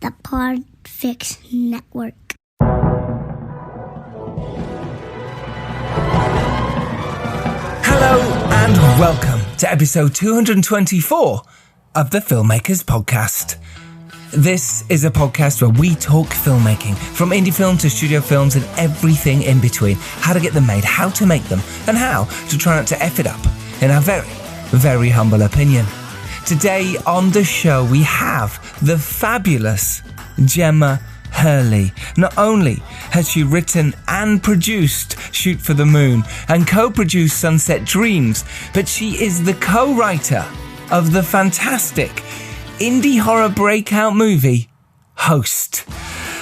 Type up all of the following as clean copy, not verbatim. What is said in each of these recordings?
the Podfix Network. Hello and welcome to episode 224 of the Filmmakers Podcast. This is a podcast where we talk filmmaking, from indie film to studio films and everything in between. How to get them made, how to make them, and how to try not to F it up, in our very, very humble opinion. Today on the show we have the fabulous Gemma Hurley. Not only has she written and produced Shoot for the Moon and co-produced Sunset Dreams, but she is the co-writer of the fantastic indie horror breakout movie Host.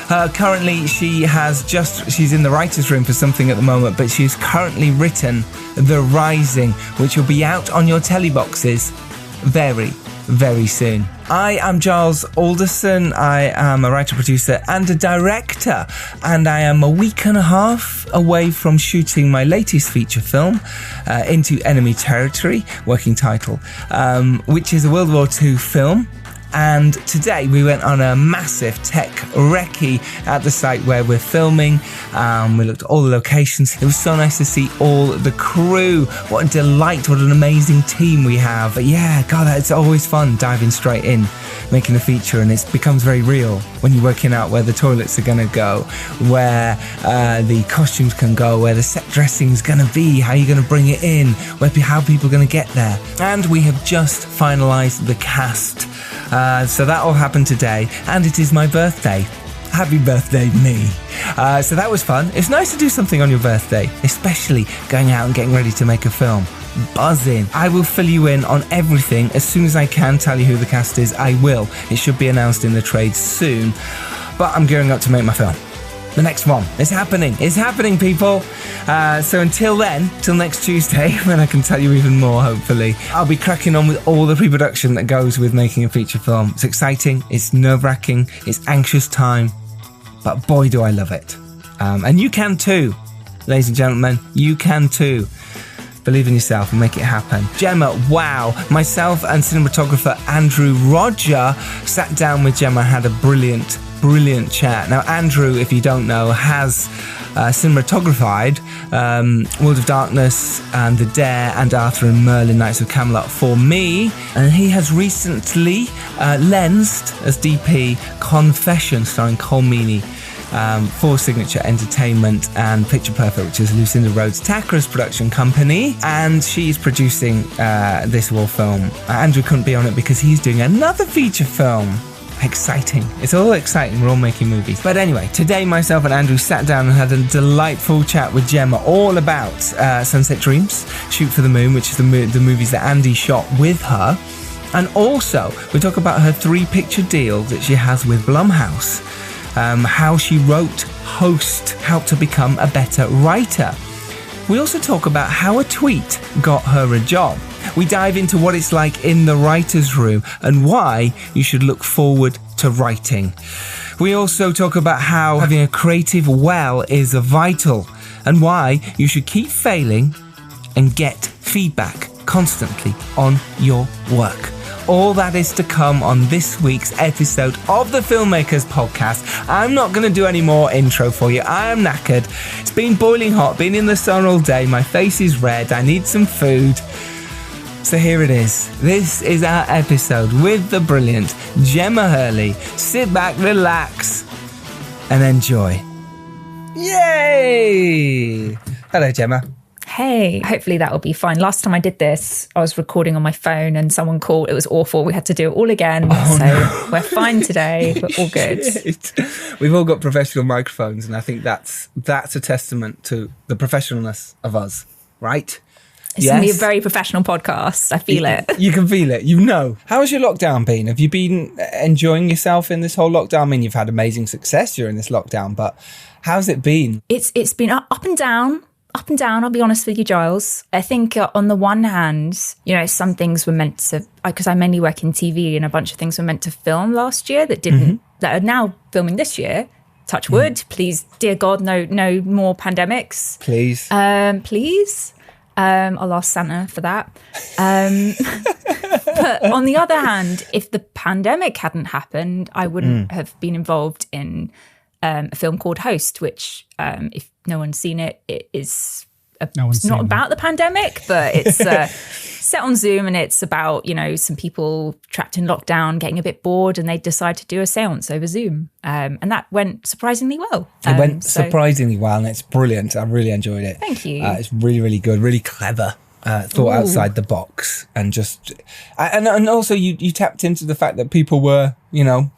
Currently she's in the writer's room for something at the moment, but she's currently written The Rising, which will be out on your telly boxes very, very soon. I am Giles Alderson. I am a writer, producer and a director, and I am a week and a half away from shooting my latest feature film, Into Enemy Territory, working title, which is a World War II film. And today we went on a massive tech recce at the site where we're filming. We looked at all the locations. It was so nice to see all the crew. What a delight, what an amazing team we have. But yeah, God, it's always fun diving straight in, making a feature, and it becomes very real when you're working out where the toilets are going to go, where the costumes can go, where the set dressing is going to be, how you're going to bring it in, how people are going to get there. And we have just finalised the cast. So that all happened today, and it is my birthday. Happy birthday, me. So that was fun. It's nice to do something on your birthday, especially going out and getting ready to make a film. Buzzing. I will fill you in on everything as soon as I can. Tell you who the cast is, I will. It should be announced in the trade soon, but I'm gearing up to make my film. The next one. It's happening, people. So until then, till next Tuesday, when I can tell you even more, hopefully, I'll be cracking on with all the pre-production that goes with making a feature film. It's exciting, it's nerve-wracking, it's anxious time, but boy do I love it. And you can too, ladies and gentlemen, you can too. Believe in yourself and make it happen. Gemma, wow. Myself and cinematographer Andrew Roger sat down with Gemma, had a brilliant chat. Now, Andrew, if you don't know, has cinematographed World of Darkness and The Dare and Arthur and Merlin Knights of Camelot for me, and he has recently lensed as DP Confession, starring Cole Meany, for Signature Entertainment and Picture Perfect, which is Lucinda Rhodes' Tacros production company, and she's producing this war film. Andrew couldn't be on it because he's doing another feature film. Exciting. It's all exciting. We're all making movies. But anyway, today myself and Andrew sat down and had a delightful chat with Gemma all about Sunset Dreams, Shoot for the Moon, which is the movies that Andy shot with her. And also, we talk about her 3-picture deal that she has with Blumhouse, how she wrote Host, helped her become a better writer. We also talk about how a tweet got her a job. We dive into what it's like in the writer's room and why you should look forward to writing. We also talk about how having a creative well is vital and why you should keep failing and get feedback constantly on your work. All that is to come on this week's episode of the Filmmakers Podcast. I'm not going to do any more intro for you. I am knackered. It's been boiling hot, been in the sun all day. My face is red. I need some food. So here it is. This is our episode with the brilliant Gemma Hurley. Sit back, relax, and enjoy. Yay! Hello, Gemma. Hey, hopefully that will be fine. Last time I did this, I was recording on my phone and someone called. It was awful. We had to do it all again. No. We're fine today. We're all good. Shit. We've all got professional microphones, and I think that's a testament to the professionalness of us, right? It's going to be a very professional podcast. I feel it. You can feel it. You know. How has your lockdown been? Have you been enjoying yourself in this whole lockdown? I mean, you've had amazing success during this lockdown, but how's it been? It's been up and down. Up and down, I'll be honest with you, Giles. I think on the one hand, some things were meant to, because I mainly work in TV, and a bunch of things were meant to film last year that didn't, that are now filming this year. Touch wood, please, dear God, no more pandemics. Please. Please. I'll ask Santa for that. But on the other hand, if the pandemic hadn't happened, I wouldn't have been involved in a film called Host, which, if no one's seen it, it is it's not about the pandemic, but it's set on Zoom, and it's about, some people trapped in lockdown getting a bit bored, and they decide to do a seance over Zoom. And that went surprisingly well. It went surprisingly well, and it's brilliant. I really enjoyed it. Thank you. It's really, really good, really clever. Thought outside the box, and and also you tapped into the fact that people were,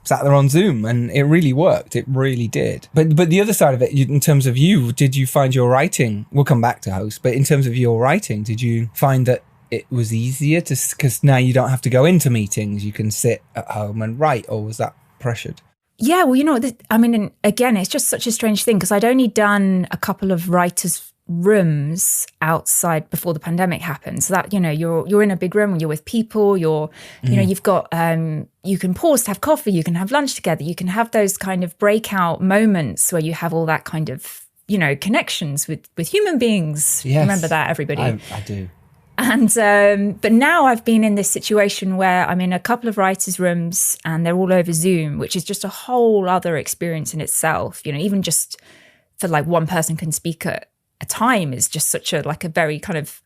sat there on Zoom, and it really worked. It really did. But the other side of it, in terms of you, did you find your writing? We'll come back to Host, but in terms of your writing, did you find that it was easier because now you don't have to go into meetings, you can sit at home and write, or was that pressured? Yeah, well, again, it's just such a strange thing because I'd only done a couple of writers' rooms outside before the pandemic happened. So that, you're in a big room, you're with people, you've got, you can pause to have coffee, you can have lunch together, you can have those kind of breakout moments where you have all that kind of, connections with human beings. Yes. Remember that, everybody? I do. And but now I've been in this situation where I'm in a couple of writers' rooms and they're all over Zoom, which is just a whole other experience in itself. Even just for like one person can speak at a time is just such a very kind of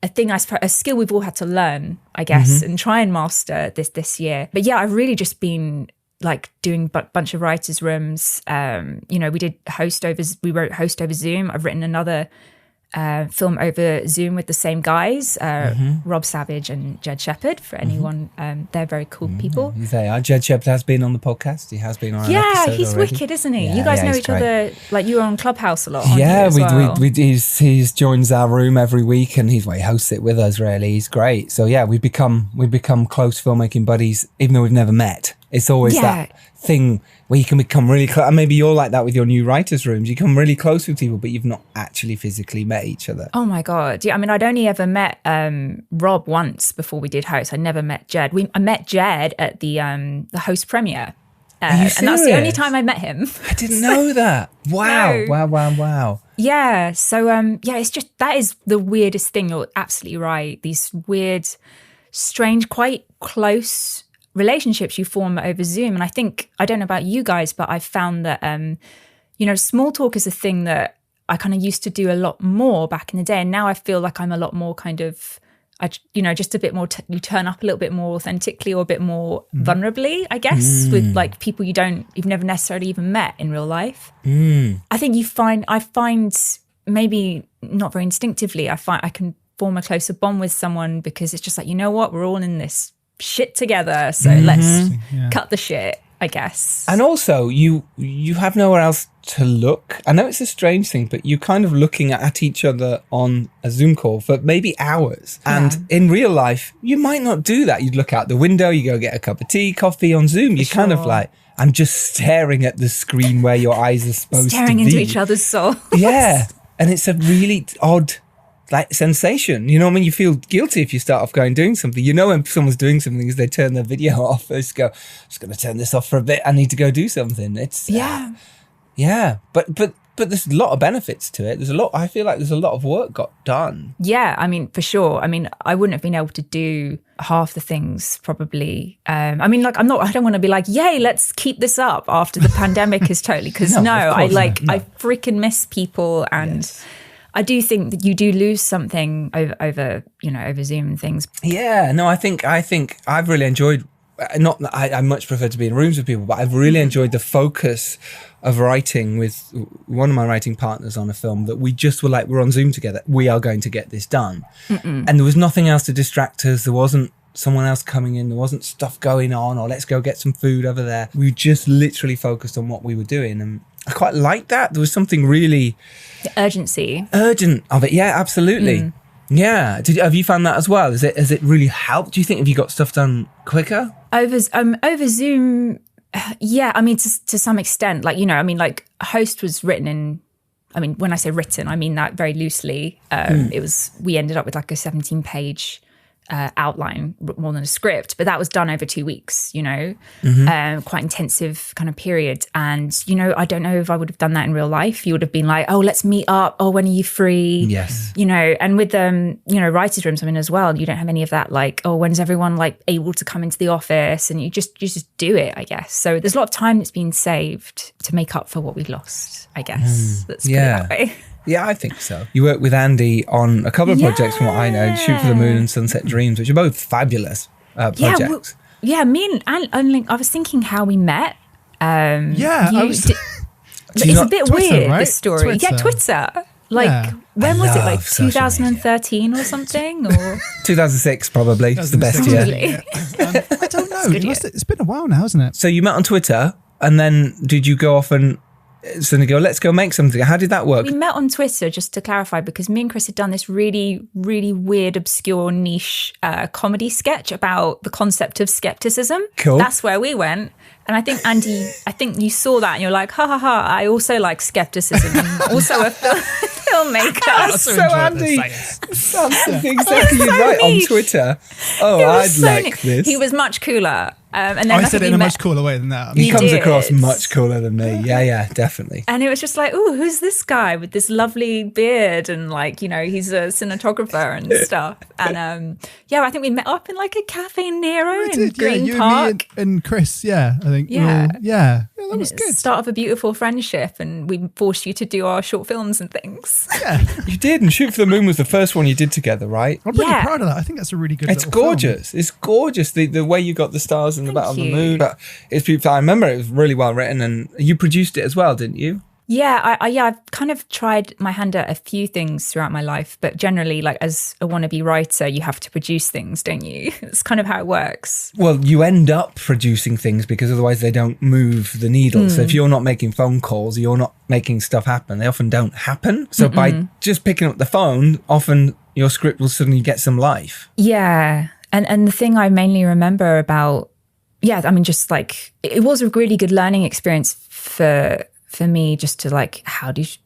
a skill we've all had to learn, I guess, and try and master this year. But yeah, I've really just been doing a bunch of writers' rooms. We wrote Host over Zoom. I've written another film over Zoom with the same guys, Rob Savage and Jed Shepherd. For anyone, they're very cool people. They are. Jed Shepherd has been on the podcast. He has been on an episode he's already. wicked, isn't he? Yeah, you guys know each great. other, you were on Clubhouse a lot. Aren't you, as well? He's joins our room every week, and he hosts it with us. Really, he's great. So yeah, we've become close filmmaking buddies, even though we've never met. It's always that thing where you can become really close. And maybe you're like that with your new writers' rooms. You come really close with people, but you've not actually physically met each other. Oh my God. Yeah, I'd only ever met Rob once before we did Host. I never met Jed. I met Jed at the Host premiere. And that's the only time I met him. I didn't know that. Wow. No. Wow. Yeah. So, it's just, that is the weirdest thing. You're absolutely right. These weird, strange, quite close relationships you form over Zoom. And I don't know about you guys, but I've found that, small talk is a thing that I kind of used to do a lot more back in the day. And now I feel like I'm a lot more kind of, just a bit more, you turn up a little bit more authentically or a bit more vulnerably, I guess, with people you've never necessarily even met in real life. I think I find maybe not very instinctively, I can form a closer bond with someone because it's just like, you know what, we're all in this shit together, so let's cut the shit, I guess. And also you have nowhere else to look. I know it's a strange thing, but you're kind of looking at each other on a Zoom call for maybe hours. And in real life, you might not do that. You'd look out the window, you go get a cup of tea, coffee. On Zoom, you're kind of like, I'm just staring at the screen where your eyes are supposed to be. Staring into each other's souls. Yeah. And it's a really odd sensation. You feel guilty if you start off doing something. When someone's doing something is they turn their video off. They just go, I'm just going to turn this off for a bit. I need to go do something. It's but there's a lot of benefits to it. I feel like there's a lot of work got done. Yeah, for sure. I wouldn't have been able to do half the things probably. I don't want to be like, yay, let's keep this up after the pandemic is totally, because I freaking miss people, and I do think that you do lose something over Zoom and things. Yeah, no, I think I've really enjoyed. Not that I much prefer to be in rooms with people, but I've really enjoyed the focus of writing with one of my writing partners on a film that we just were like, we're on Zoom together. We are going to get this done. And there was nothing else to distract us. There wasn't someone else coming in. There wasn't stuff going on, or let's go get some food over there. We just literally focused on what we were doing. And I quite liked that. There was something really... The urgent of it. Yeah, absolutely. Yeah. Have you found that as well? Has it really helped? Do you think, have you got stuff done quicker? Over Zoom, yeah, to some extent. Host was written in, when I say written, I mean that very loosely. We ended up with a 17-page outline more than a script, but that was done over 2 weeks, quite intensive kind of period. And, I don't know if I would have done that in real life. You would have been like, oh, let's meet up. Oh, when are you free? Yes. And with writers' rooms, as well, you don't have any of that, like, oh, when's everyone like able to come into the office? And you just do it, I guess. So there's a lot of time that's been saved to make up for what we lost, I guess. Let's put it that way. Yeah, I think so. You worked with Andy on a couple of projects from what I know, Shoot for the Moon and Sunset Dreams, which are both fabulous projects. Me and I was thinking how we met. It's a bit Twitter, weird, right? this story. Twitter. Yeah, Twitter. Like, when was it? Like 2013 or something? Or 2006, probably. It's the best year. I don't know. It's been a while now, hasn't it? So you met on Twitter, and then did you go off and suddenly go, let's go make something? How did that work? We met on Twitter, just to clarify, because me and Chris had done this really, really weird, obscure, niche comedy sketch about the concept of skepticism. Cool. That's where we went. And I think, Andy, you saw that and you're like, ha ha ha, I also like skepticism. I'm also a filmmaker. So Andy, something exactly right on Twitter. Oh, I'd like this. He was much cooler. And then I said it in a much cooler way than that. He comes across much cooler than me. Yeah, definitely. And it was just like, oh, who's this guy with this lovely beard? And like, he's a cinematographer and stuff. And I think we met up in like a Cafe Nero in Green Park. And Chris, I think. That was good. Start of a beautiful friendship, and we forced you to do our short films and things. Yeah. You did, and Shoot for the Moon was the first one you did together, right? I'm really proud of that. I think that's a really good It's gorgeous. Film. It's gorgeous, the way you got the stars in the back of the moon. But it's beautiful. I remember it was really well written, and you produced it as well, didn't you? Yeah, I've kind of tried my hand at a few things throughout my life, but generally, like as a wannabe writer, you have to produce things, don't you? It's kind of how it works. Well, you end up producing things because otherwise they don't move the needle. So if you're not making phone calls, you're not making stuff happen. They often don't happen. So by just picking up the phone, often your script will suddenly get some life. Yeah. And the thing I mainly remember about, just like, it was a really good learning experience for me, just to like, how does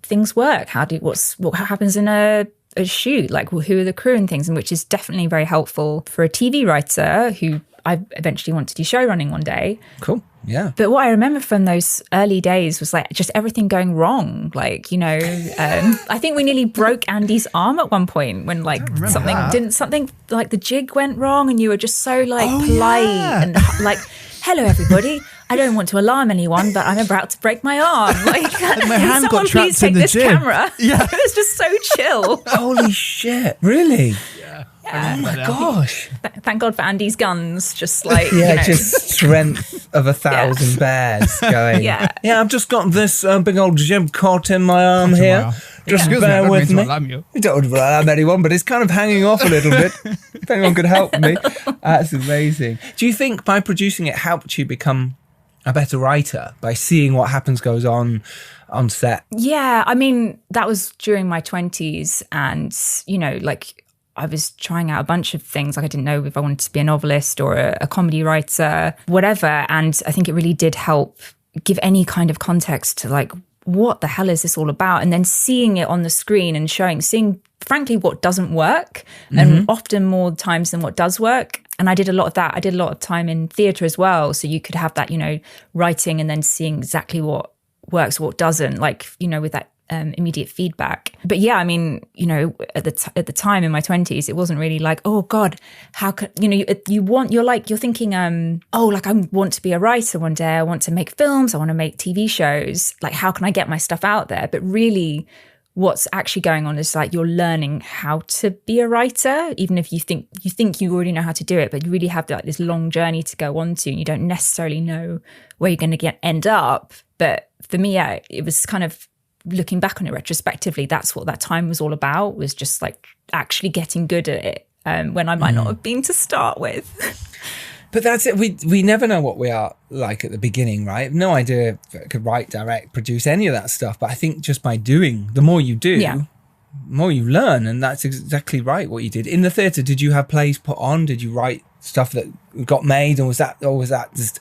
things work? What happens in a shoot? Like, who are the crew and things? And which is definitely very helpful for a TV writer who I eventually want to do show running one day. Cool. Yeah. But what I remember from those early days was like just everything going wrong. Like, I think we nearly broke Andy's arm at one point when like something like the jig went wrong, and you were just so like polite and like, hello everybody. I don't want to alarm anyone, but I'm about to break my arm. Like, my hand got trapped in the gym. Camera? Yeah. It was just so chill. Holy shit. Really? Yeah. Oh my gosh. Thank God for Andy's guns. Just like, just strength of 1,000 bears going. I've just got this big old gym caught in my arm here. Just bear with me. You don't alarm anyone, but it's kind of hanging off a little bit. If anyone could help me. That's amazing. Do you think by producing it helped you become a better writer, by seeing what goes on set? Yeah, I mean, that was during my 20s, and, like, I was trying out a bunch of things. Like, I didn't know if I wanted to be a novelist or a comedy writer, whatever. And I think it really did help give any kind of context to, like, what the hell is this all about? And then seeing it on the screen and seeing, frankly, what doesn't work, and often more times than what does work. And I did a lot of that. I did a lot of time in theatre as well. So you could have that, writing and then seeing exactly what works, what doesn't, like, with that immediate feedback. But yeah, I mean, at the time in my 20s, it wasn't really like, oh God, how could, you're thinking, I want to be a writer one day. I want to make films. I want to make TV shows. Like, how can I get my stuff out there? But really, what's actually going on is like you're learning how to be a writer, even if you think you already know how to do it, but you really have like this long journey to go on to, and you don't necessarily know where you're going to end up. But for me, it was kind of looking back on it retrospectively, that's what that time was all about, was just like actually getting good at it when I might not have been to start with. But that's it. We never know what we are like at the beginning, right? No idea if I could write, direct, produce any of that stuff. But I think just by doing, the more you do, the more you learn. And that's exactly right what you did. In the theatre, did you have plays put on? Did you write stuff that got made? Or was that just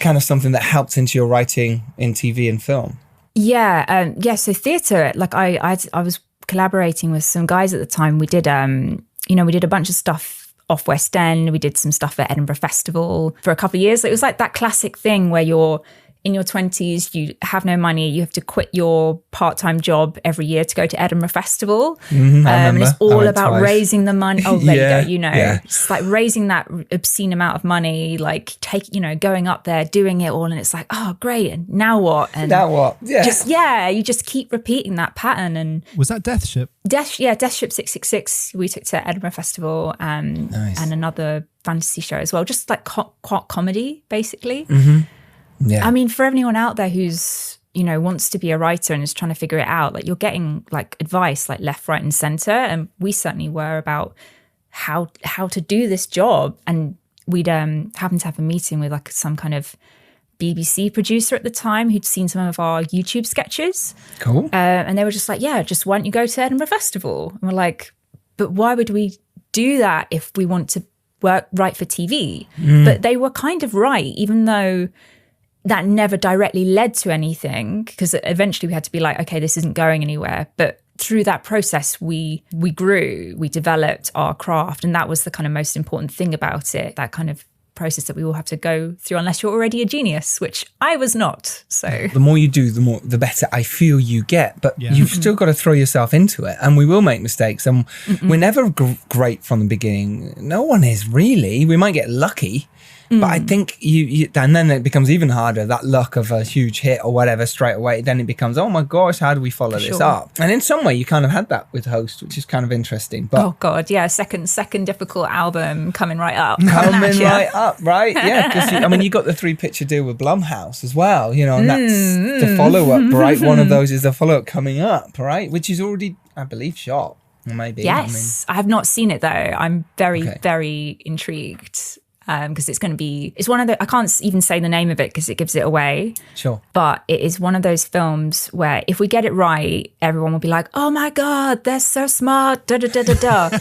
kind of something that helped into your writing in TV and film? Yeah. So theatre, like I was collaborating with some guys at the time. We did we did a bunch of stuff off West End. We did some stuff at Edinburgh Festival for a couple of years. It was like that classic thing where you're in your 20s, you have no money, you have to quit your part-time job every year to go to Edinburgh Festival. And it's all about raising the money. Oh, there you go, It's like raising that obscene amount of money, like going up there, doing it all. And it's like, oh, great. And now what? And now what? Yeah. You just keep repeating that pattern. And was that Death Ship? Death Ship 666, we took to Edinburgh Festival and another fantasy show as well. Just like comedy, basically. Yeah. I mean, for anyone out there who's, wants to be a writer and is trying to figure it out, like you're getting like advice like left, right and center. And we certainly were about how to do this job. And we'd happened to have a meeting with like some kind of BBC producer at the time who'd seen some of our YouTube sketches. Cool. And they were just like, just why don't you go to Edinburgh Festival? And we're like, but why would we do that if we want to write for TV? But they were kind of right, even though that never directly led to anything, because eventually we had to be like, okay, this isn't going anywhere. But through that process, we grew, we developed our craft. And that was the kind of most important thing about it, that kind of process that we all have to go through unless you're already a genius, which I was not. So the more you do, the better I feel you get. But you've still got to throw yourself into it. And we will make mistakes. And we're never great from the beginning. No one is really. We might get lucky. But I think you and then it becomes even harder, that luck of a huge hit or whatever straight away. Then it becomes, oh my gosh, how do we follow this up? And in some way, you kind of had that with Host, which is kind of interesting. But oh God, yeah, second difficult album coming right up. Coming right up, right? Yeah, because you got the 3-picture deal with Blumhouse as well, and that's the follow-up, right? One of those is the follow-up coming up, right? Which is already, I believe, shot. Or maybe. Yes, I have not seen it though. I'm very, very intrigued. Because it's one of the, I can't even say the name of it because it gives it away. Sure. But it is one of those films where if we get it right, everyone will be like, oh my God, they're so smart, da da da da da.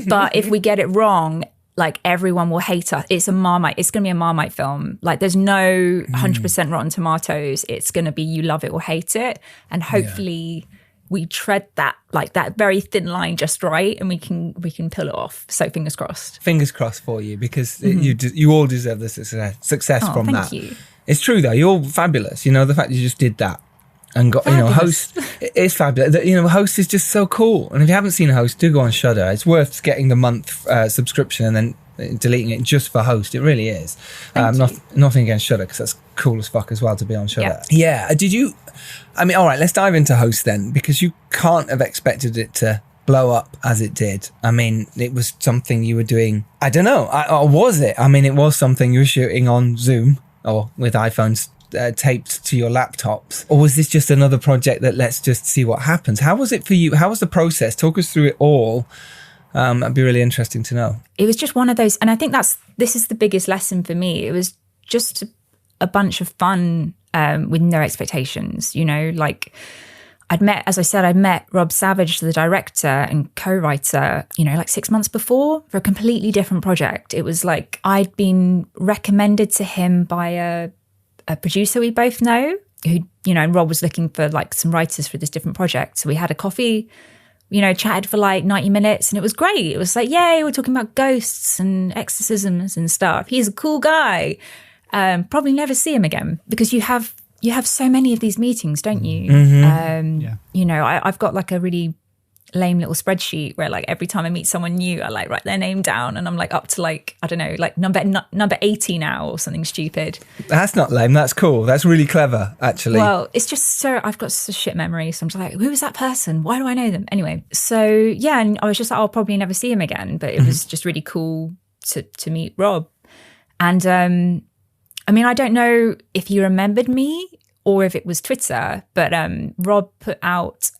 But if we get it wrong, like everyone will hate us. It's going to be a Marmite film. Like there's no 100% Rotten Tomatoes. It's going to be you love it or hate it. And hopefully we tread that very thin line just right, and we can pull it off. So fingers crossed. Fingers crossed for you, because you all deserve the success from that. Thank you. It's true though. You're fabulous. The fact you just did that and got Host is fabulous. Host is just so cool. And if you haven't seen Host, do go on Shudder. It's worth getting the month subscription and then deleting it just for Host. It really is. Nothing against Shudder, because that's cool as fuck as well to be on Shudder. Yeah. Did you? I mean, all right, let's dive into Host then, because you can't have expected it to blow up as it did. I mean, it was something you were doing, I don't know, or was it? I mean, it was something you were shooting on Zoom or with iPhones taped to your laptops, or was this just another project that let's just see what happens? How was it for you? How was the process? Talk us through it all. That'd be really interesting to know. It was just one of those, and I think this is the biggest lesson for me. It was just a bunch of fun with no expectations, like I'd met Rob Savage, the director and co-writer, like 6 months before for a completely different project. It was like I'd been recommended to him by a producer we both know who, and Rob was looking for like some writers for this different project. So we had a coffee, chatted for like 90 minutes and it was great. It was like, yay, we're talking about ghosts and exorcisms and stuff. He's a cool guy. Probably never see him again, because you have so many of these meetings, don't you? I've got like a really lame little spreadsheet where like every time I meet someone new, I like write their name down, and I'm like up to like, I don't know, like number 80 now or something stupid. That's not lame. That's cool. That's really clever, actually. Well, it's just I've got such a shit memory. So I'm just like, who is that person? Why do I know them? Anyway, so yeah, and I was just like, I'll probably never see him again. But it was just really cool to meet Rob. And I mean, I don't know if he remembered me or if it was Twitter, but Rob put out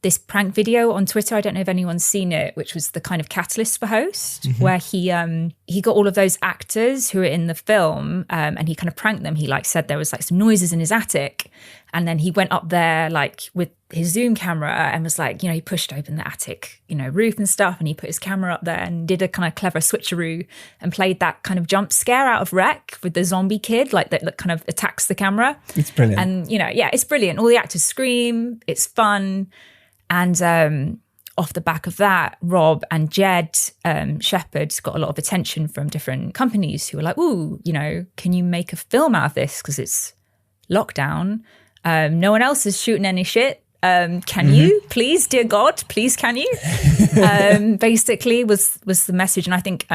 this prank video on Twitter. I don't know if anyone's seen it, which was the kind of catalyst for Host, where he got all of those actors who were in the film and he kind of pranked them. He like said there was like some noises in his attic, and then he went up there like with his Zoom camera and was like, he pushed open the attic, roof and stuff, and he put his camera up there and did a kind of clever switcheroo and played that kind of jump scare out of Wreck with the zombie kid, like that kind of attacks the camera. It's brilliant. And, it's brilliant. All the actors scream. It's fun. And off the back of that, Rob and Jed Shepherd got a lot of attention from different companies who were like, ooh, you know, can you make a film out of this? Because it's lockdown. No one else is shooting any shit. Can you, please, dear God, please, can you? Basically was the message. And I think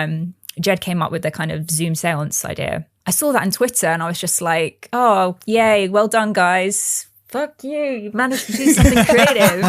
Jed came up with the kind of Zoom seance idea. I saw that on Twitter and I was just like, oh, yay, well done, guys. Fuck you, you've managed to do something creative.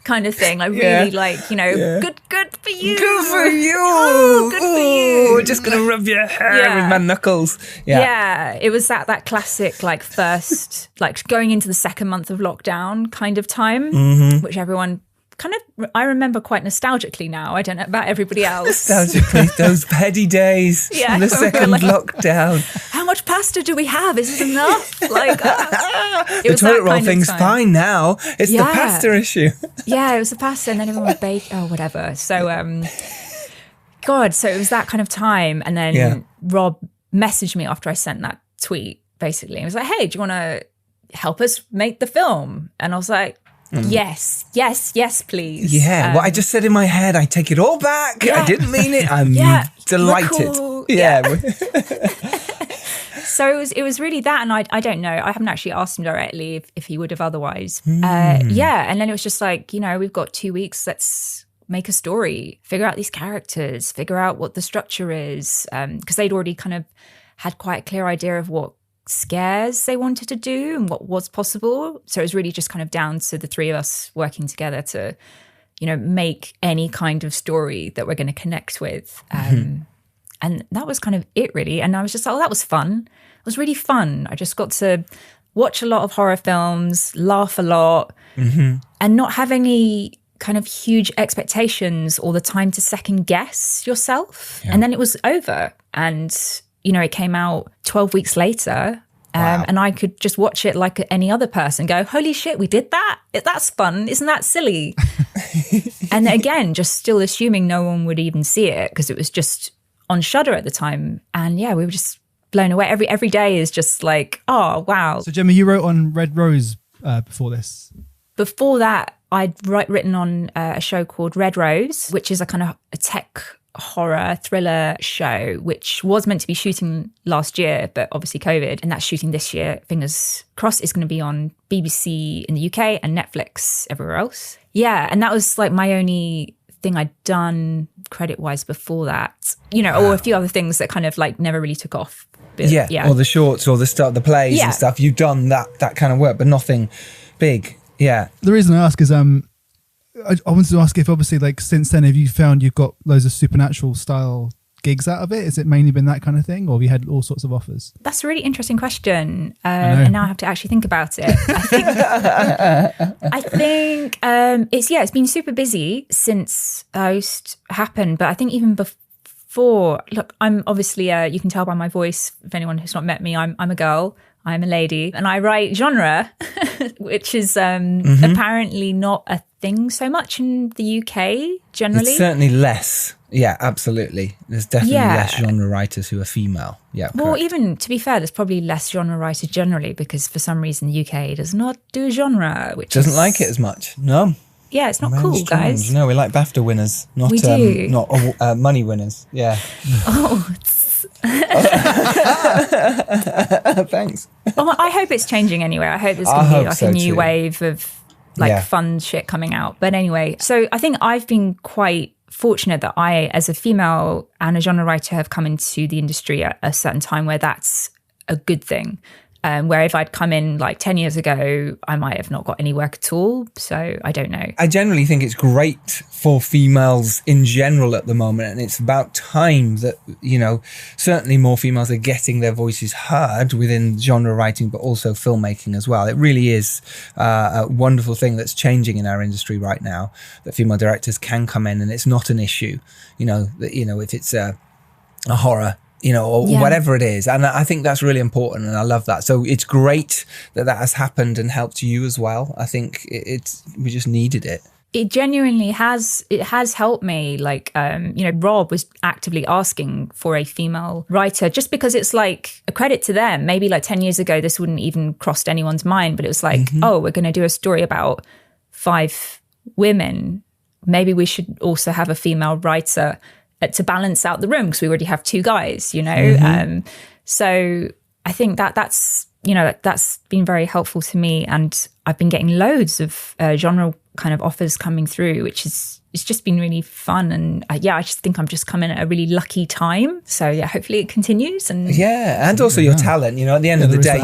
Kind of thing. Like really like, you know, good for you. Good for you. Oh, good for you. We're just going to rub your hair with my knuckles. Yeah. It was that classic, like first, like going into the second month of lockdown kind of time, which everyone kind of, I remember quite nostalgically now. I don't know about everybody else. Nostalgically, those petty days from the second lockdown. How much pasta do we have? Is it enough? Like, the toilet roll thing's fine now. It's the pasta issue. Yeah, it was the pasta, and then everyone would bake. Oh, whatever. So, God, so it was that kind of time, and then Rob messaged me after I sent that tweet. Basically, he was like, "Hey, do you want to help us make the film?" And I was like, yes, please. Yeah, what I just said in my head, I take it all back. I didn't mean it. I'm delighted. Cool. Yeah. So it was really that, and I don't know. I haven't actually asked him directly if he would have otherwise. And then it was just like, you know, we've got 2 weeks. Let's make a story, figure out these characters, figure out what the structure is, because they'd already kind of had quite a clear idea of what scares they wanted to do and what was possible. So it was really just kind of down to the three of us working together to, you know, make any kind of story that we're going to connect with. And that was kind of it, really. And I was just like, oh, that was fun. It was really fun. I just got to watch a lot of horror films, laugh a lot, and not have any kind of huge expectations all the time to second guess yourself. And then it was over. And you know, it came out 12 weeks later, and I could just watch it like any other person, go, holy shit, we did that? That's fun. Isn't that silly? And again, just still assuming no one would even see it because it was just on Shudder at the time. And yeah, we were just blown away. Every day is just like, oh, wow. So Gemma, you wrote on Red Rose before this? Before that, I'd written on a show called Red Rose, which is a kind of a tech horror thriller show, which was meant to be shooting last year, but obviously COVID, and that's shooting this year. Fingers crossed, it's going to be on BBC in the UK and Netflix everywhere else. Yeah, and that was like my only thing I'd done credit-wise before that, you know, or a few other things that kind of like never really took off. But, or the shorts or the plays and stuff. You've done that kind of work, but nothing big. Yeah. The reason I ask is I wanted to ask if obviously like since then have you found you've got loads of supernatural style gigs out of it? Has it mainly been that kind of thing, or have you had all sorts of offers? That's a really interesting question, and now I have to actually think about it. I think it's been super busy since Host happened, but I think even before, look, I'm obviously you can tell by my voice, if anyone who's not met me, I'm a girl. I'm a lady, and I write genre, which is apparently not a thing so much in the UK generally. It's certainly less. Yeah, absolutely. There's definitely less genre writers who are female. Yeah. Well, correct. even to be fair, there's probably less genre writers generally because for some reason the UK does not do genre, which doesn't like it as much. No. Yeah, it's not cool, guys. No, we like BAFTA winners, not we do. Not money winners. Yeah. Thanks. Well, I hope it's changing anyway. I hope there's going to be like a new wave of like fun shit coming out. But anyway, so I think I've been quite fortunate that I, as a female and a genre writer, have come into the industry at a certain time where that's a good thing. Where if I'd come in like 10 years ago, I might have not got any work at all. So I don't know. I generally think it's great for females in general at the moment. And it's about time that, you know, certainly more females are getting their voices heard within genre writing, but also filmmaking as well. It really is a wonderful thing that's changing in our industry right now, that female directors can come in and it's not an issue, you know, that, you know, if it's a horror, you know, or whatever it is. And I think that's really important and I love that. So it's great that has happened and helped you as well. I think we just needed it. It genuinely has helped me. Like, you know, Rob was actively asking for a female writer just because it's like a credit to them. Maybe like 10 years ago, this wouldn't even crossed anyone's mind, but it was like, oh, we're going to do a story about 5 women maybe we should also have a female writer to balance out the room because we already have 2 guys, you know. So I think that's been very helpful to me, and I've been getting loads of genre kind of offers coming through, which is, it's just been really fun. And I just think I'm just coming at a really lucky time. So yeah, hopefully it continues. And also your talent, you know, at the end of the day,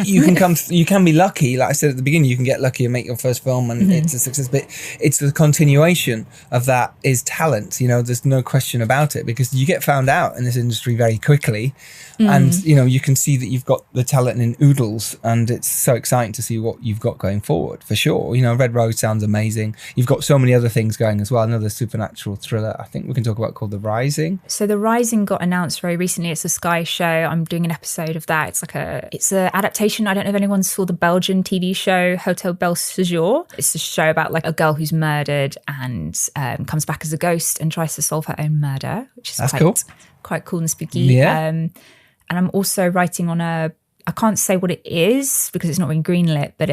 you can be lucky. Like I said at the beginning, you can get lucky and make your first film and it's a success, but it's the continuation of that is talent. You know, there's no question about it, because you get found out in this industry very quickly. And, you know, you can see that you've got the talent in oodles, and it's so exciting to see what you've got going forward, for sure. You know, Red Rose sounds amazing. You've got so many other things going as well. Another supernatural thriller I think we can talk about called The Rising. So The Rising got announced very recently. It's a Sky show. I'm doing an episode of that. It's an adaptation. I don't know if anyone saw the Belgian TV show Hotel Bel Séjour. It's a show about like a girl who's murdered and comes back as a ghost and tries to solve her own murder, which is quite cool and spooky. Yeah. And I'm also writing on I can't say what it is because it's not been greenlit, but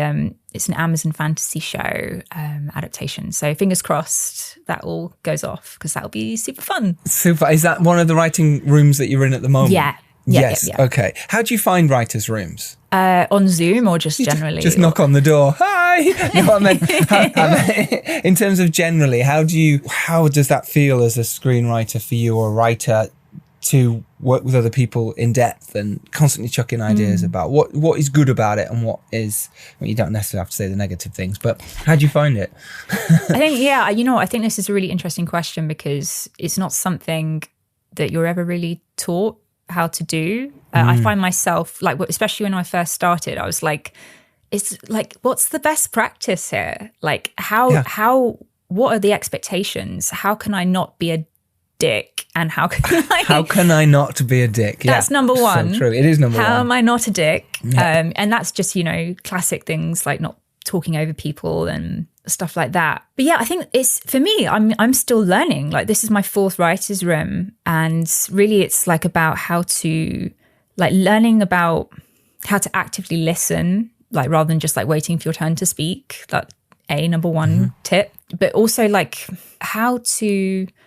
it's an Amazon fantasy show adaptation. So fingers crossed that all goes off, because that'll be super fun. Super. Is that one of the writing rooms that you're in at the moment? Yeah. Yes. Yeah. Okay. How do you find writers' rooms? On Zoom or just generally? Just knock on the door. Hi. No, I meant, in terms of generally, how does that feel as a screenwriter for you, or a writer, to work with other people in depth and constantly chuck in ideas about what is good about it and what is, well, you don't necessarily have to say the negative things, but how do you find it? I think, I think this is a really interesting question, because it's not something that you're ever really taught how to do. I find myself, like, especially when I first started, I was like, it's like, what's the best practice here? Like, what are the expectations? How can I not be a dick, and how can I not be a dick? That's number one. So true. It is number one. How am I not a dick? Yeah. And that's just, you know, classic things like not talking over people and stuff like that. But yeah, I think it's, for me, I'm still learning. Like, this is my 4th writer's room, and really it's like about how to, like, learning about how to actively listen, like, rather than just like waiting for your turn to speak. That number one tip. But also like how to,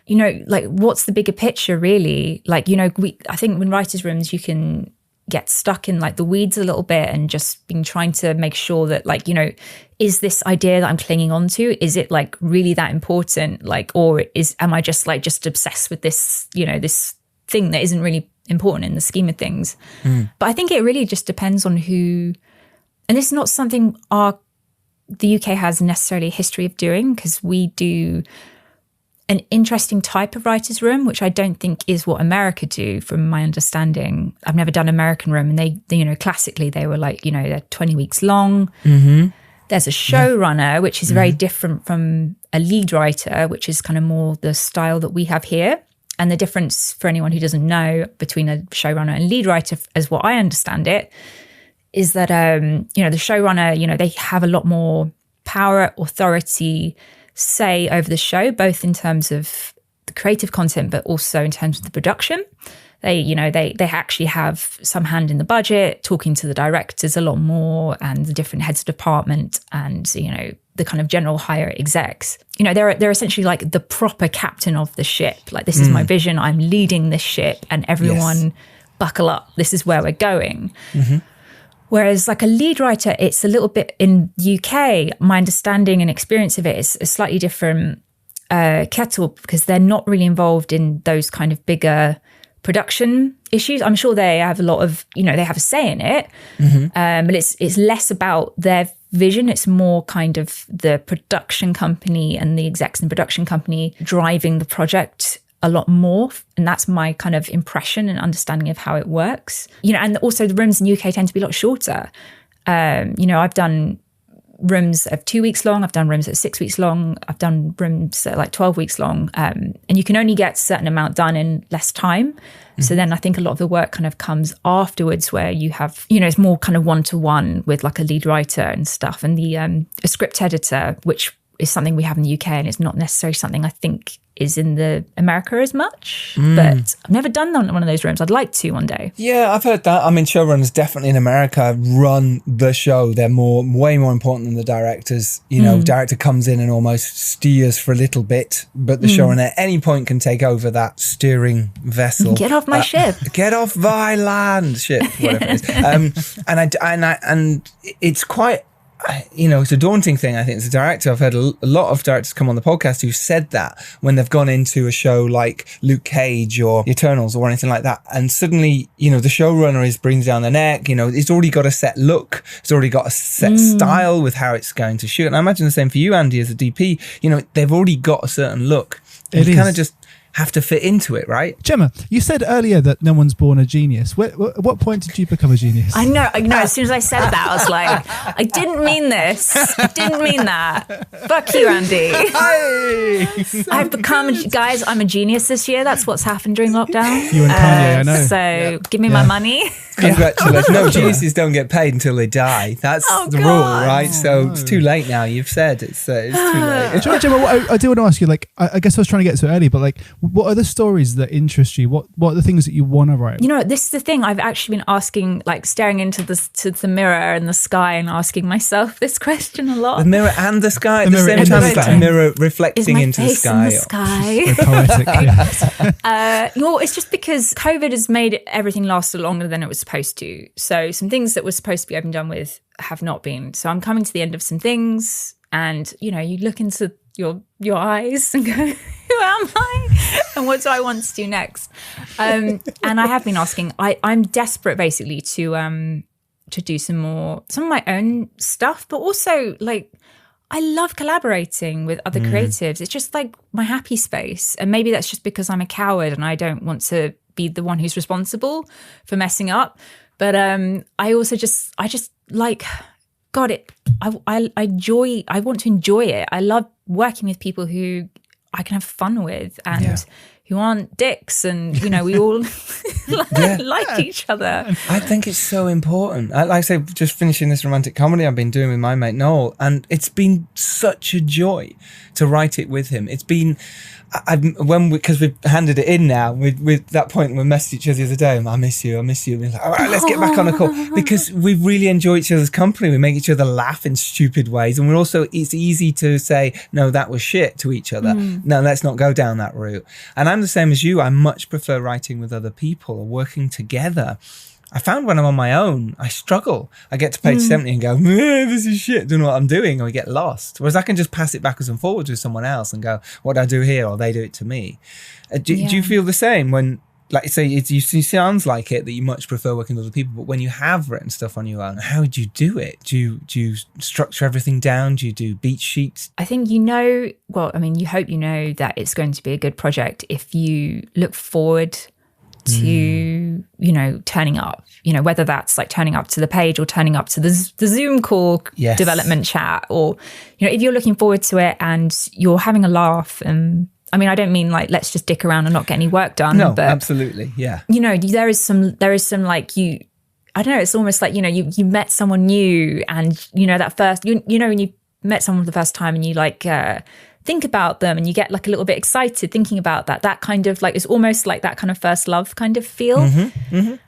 you know, like, what's the bigger picture really? Like, you know, I think in writers' rooms you can get stuck in like the weeds a little bit, and just been trying to make sure that, like, you know, is this idea that I'm clinging on to, is it like really that important? Like, or am I just obsessed with this, you know, this thing that isn't really important in the scheme of things? But I think it really just depends on who, and this is not something the UK has necessarily a history of doing, because we do an interesting type of writer's room, which I don't think is what America do, from my understanding. I've never done American room, and they you know, classically they were like, you know, they're 20 weeks long. There's a showrunner, which is very different from a lead writer, which is kind of more the style that we have here. And the difference, for anyone who doesn't know, between a showrunner and lead writer, as what I understand it, is that, you know, the showrunner, you know, they have a lot more power, authority, say over the show, both in terms of the creative content, but also in terms of the production. They, you know, they actually have some hand in the budget, talking to the directors a lot more, and the different heads of department, and, you know, the kind of general higher execs. You know, they're essentially like the proper captain of the ship. Like, this is my vision, I'm leading this ship, and everyone buckle up, this is where we're going. Whereas like a lead writer, it's a little bit, in UK, my understanding and experience of it is a slightly different kettle, because they're not really involved in those kind of bigger production issues. I'm sure they have a lot of, you know, they have a say in it, but it's less about their vision. It's more kind of the production company and the execs in the production company driving the project a lot more. And that's my kind of impression and understanding of how it works. You know, and also the rooms in the UK tend to be a lot shorter. You know, I've done rooms of 2 weeks long. I've done rooms that are 6 weeks long. I've done rooms that are like 12 weeks long. And you can only get a certain amount done in less time. So then I think a lot of the work kind of comes afterwards, where you have, you know, it's more kind of one-to-one with like a lead writer and stuff. And a script editor, which is something we have in the UK, and it's not necessarily something I think is in the America as much, but I've never done one of those rooms. I'd like to one day. Yeah, I've heard that. I mean, showrunners definitely in America run the show. They're way more important than the directors. You know, director comes in and almost steers for a little bit, but the showrunner at any point can take over that steering vessel. Get off my ship. Get off my land, ship, whatever it is. And it's quite, you know, it's a daunting thing, I think, as a director. I've heard a lot of directors come on the podcast who've said that when they've gone into a show like Luke Cage or Eternals or anything like that, and suddenly, you know, the showrunner brings down the neck, you know, it's already got a set look, it's already got a set style with how it's going to shoot. And I imagine the same for you, Andy, as a DP. You know, they've already got a certain look. And you kind of just have to fit into it, right? Gemma, you said earlier that no one's born a genius. At what point did you become a genius? I know. As soon as I said that, I was like, I didn't mean this. I didn't mean that. Fuck you, Andy. I've become, guys, I'm a genius this year. That's what's happened during lockdown. You and Kanye, I know. So give me my money. Congratulations. No, geniuses don't get paid until they die. That's the rule, right? So it's too late now. You've said it's too late. Gemma, what I do want to ask you, like, I guess I was trying to get to it early, but like, what are the stories that interest you? What are the things that you want to write? You know, this is the thing. I've actually been asking, like, staring into the mirror and the sky and asking myself this question a lot. The mirror and the sky at the same time. It's like a mirror reflecting into the sky. In the sky. Very poetic. Yeah. Well, it's just because COVID has made everything last longer than it was supposed to. So some things that were supposed to be over and done with have not been. So I'm coming to the end of some things, and you know, you look into your eyes and go, who am I? And what do I want to do next? And I have been asking, I'm desperate basically to do some of my own stuff, but also like I love collaborating with other creatives. It's just like my happy space. And maybe that's just because I'm a coward and I don't want to be the one who's responsible for messing up. But I just like, God, I want to enjoy it. I love working with people who I can have fun with and who aren't dicks, and you know, we all like each other. I think it's so important. Like I say, just finishing this romantic comedy I've been doing with my mate Noel, and it's been such a joy to write it with him. It's been because we've handed it in now. With that point, we messaged each other the other day. I miss you. And we're like, all right, let's get back on the call, because we really enjoy each other's company. We make each other laugh in stupid ways, and it's easy to say, no, that was shit to each other. No, let's not go down that route. And I'm the same as you. I much prefer writing with other people or working together. I found when I'm on my own, I struggle. I get to page 70 and go, this is shit, don't know what I'm doing, or we get lost. Whereas I can just pass it backwards and forwards with someone else and go, what do I do here? Or they do it to me. Do you feel the same when, like you say, it sounds like it, that you much prefer working with other people, but when you have written stuff on your own, how do you do it? Do you structure everything down? Do you do beat sheets? I think you hope you know that it's going to be a good project if you look forward to, you know, turning up, you know, whether that's like turning up to the page or turning up to the Zoom call development chat, or, you know, if you're looking forward to it and you're having a laugh. And I mean, I don't mean like, let's just dick around and not get any work done. No, but, absolutely. Yeah. You know, there is some like I don't know, it's almost like, you know, you met someone new, and, you know, that first, you know, when you met someone for the first time and you like, think about them and you get like a little bit excited thinking about that kind of like, it's almost like that kind of first love kind of feel.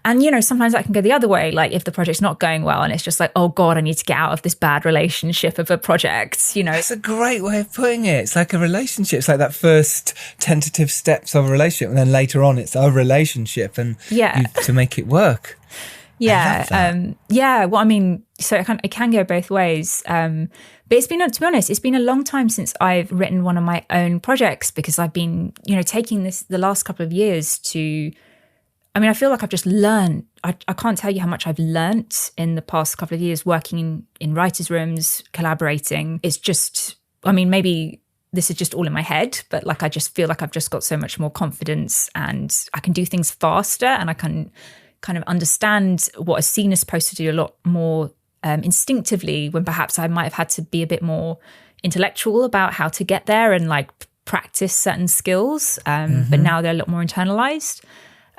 And you know, sometimes that can go the other way, like if the project's not going well and it's just like, oh God, I need to get out of this bad relationship of a project, you know. It's a great way of putting it. It's like a relationship. It's like that first tentative steps of a relationship, and then later on it's a relationship, and to make it work. Well, I mean, so it can go both ways. But it's been, to be honest, it's been a long time since I've written one of my own projects, because I've been, you know, taking the last couple of years to, I mean, I feel like I've just learned, I can't tell you how much I've learnt in the past couple of years working in writers' rooms, collaborating. It's just, I mean, maybe this is just all in my head, but like, I just feel like I've just got so much more confidence, and I can do things faster, and I can kind of understand what a scene is supposed to do a lot more instinctively, when perhaps I might have had to be a bit more intellectual about how to get there and like practice certain skills. But now they're a lot more internalized.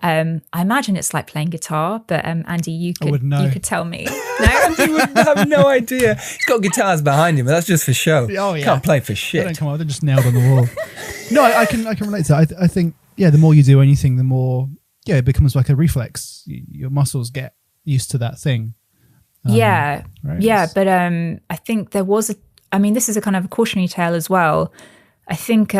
I imagine it's like playing guitar, but Andy, you could tell me. No, you would have no idea. He's got guitars behind him, but that's just for show. Oh yeah, can't play for shit. They don't come out; they're just nailed on the wall. No, I can relate to that. I think, the more you do anything, the more, it becomes like a reflex. Your muscles get used to that thing. Right? But I think there was this is a kind of a cautionary tale as well. I think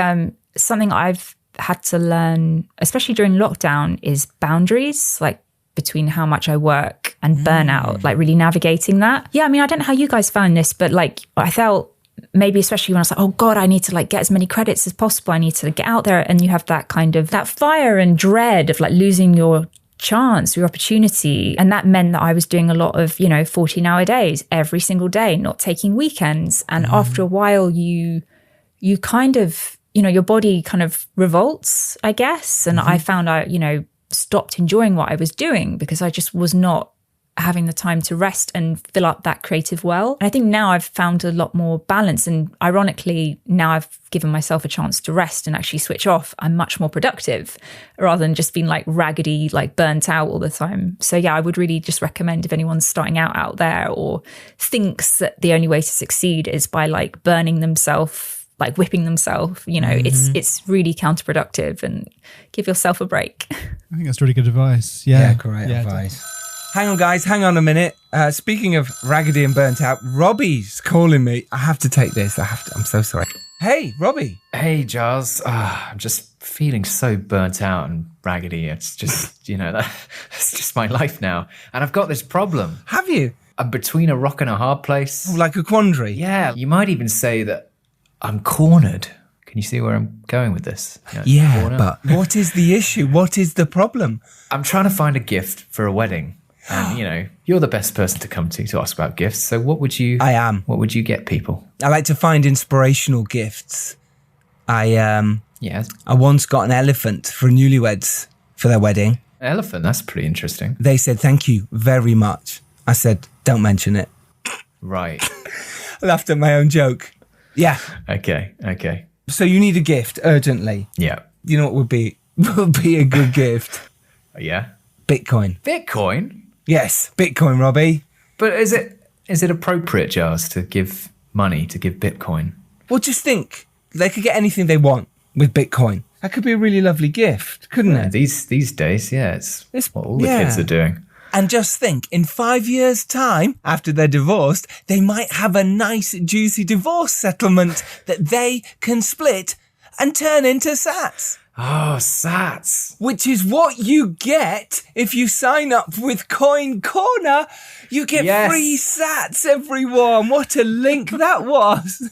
something I've had to learn, especially during lockdown, is boundaries, like between how much I work and burnout, like really navigating that. Yeah, I don't know how you guys found this, but like I felt maybe especially when I was like, oh God, I need to like get as many credits as possible. I need to get out there. And you have that kind of that fire and dread of like losing your chance, your opportunity. And that meant that I was doing a lot of, 14-hour days every single day, not taking weekends. And after a while, you kind of, your body kind of revolts, I guess. And I found I, stopped enjoying what I was doing because I just was not having the time to rest and fill up that creative well. And I think now I've found a lot more balance. And ironically, now I've given myself a chance to rest and actually switch off. I'm much more productive rather than just being like raggedy, like burnt out all the time. So yeah, I would really just recommend if anyone's starting out there or thinks that the only way to succeed is by like burning themselves, like whipping themselves, it's really counterproductive, and give yourself a break. I think that's really good advice. Yeah, great advice. Hang on, guys. Hang on a minute. Speaking of raggedy and burnt out, Robbie's calling me. I have to take this. I'm so sorry. Hey, Robbie. Hey, Giles. I'm just feeling so burnt out and raggedy. It's just, that's just my life now. And I've got this problem. Have you? I'm between a rock and a hard place. Oh, like a quandary? Yeah. You might even say that I'm cornered. Can you see where I'm going with this? But what is the issue? What is the problem? I'm trying to find a gift for a wedding. And, you're the best person to come to ask about gifts. So what would you... I am. What would you get people? I like to find inspirational gifts. I I once got an elephant for newlyweds for their wedding. Elephant? That's pretty interesting. They said, thank you very much. I said, don't mention it. Right. I laughed at my own joke. Yeah. Okay. So you need a gift urgently. Yeah. You know what would be a good gift? Yeah. Bitcoin. Bitcoin? Yes, Bitcoin, Robbie. But is it appropriate, Giles, to give money, to give Bitcoin? Well, just think. They could get anything they want with Bitcoin. That could be a really lovely gift, couldn't it? These days, it's what all the kids are doing. And just think, in 5 years' time, after they're divorced, they might have a nice, juicy divorce settlement that they can split and turn into sats. Oh, sats. Which is what you get if you sign up with Coin Corner. You get free sats, everyone. What a link that was.